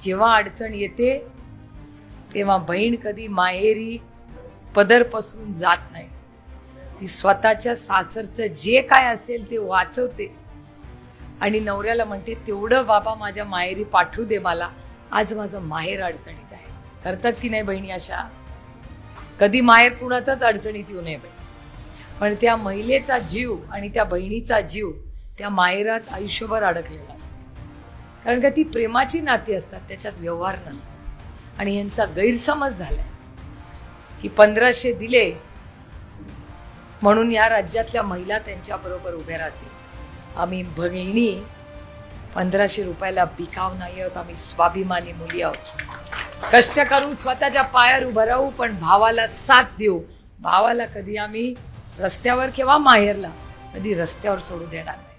जेव्हा अडचण येते तेव्हा बहीण कधी माहेरी पदर पसरून जात नाही. ती स्वतःच्या सासरचं जे काय असेल ते वाचवते आणि नवऱ्याला म्हणते तेवढं बाबा माझ्या माहेरी पाठवू दे मला, आज माझं माहेर अडचणीत आहे. करतात की नाही बहिणी अशा? कधी माहेर कुणाचाच अडचणीत येऊ नये बाई, पण त्या महिलेचा जीव आणि त्या बहिणीचा जीव त्या माहेरात आयुष्यभर अडकलेला असतो. कारण का ती प्रेमाची नाती असतात, त्याच्यात व्यवहार नसतो. आणि यांचा गैरसमज झालाय की 1500 दिले म्हणून या राज्यातल्या महिला त्यांच्या बरोबर उभ्या राहतील. आम्ही बहिणी 1500 रुपयाला बिकाव नाही आहोत. आम्ही स्वाभिमानी मुली आहोत. कष्ट करू, स्वतःच्या पायावर उभं राहू, पण भावाला साथ देऊ. भावाला कधी आम्ही रस्त्यावर किंवा माहेरला कधी रस्त्यावर सोडू देणार नाही.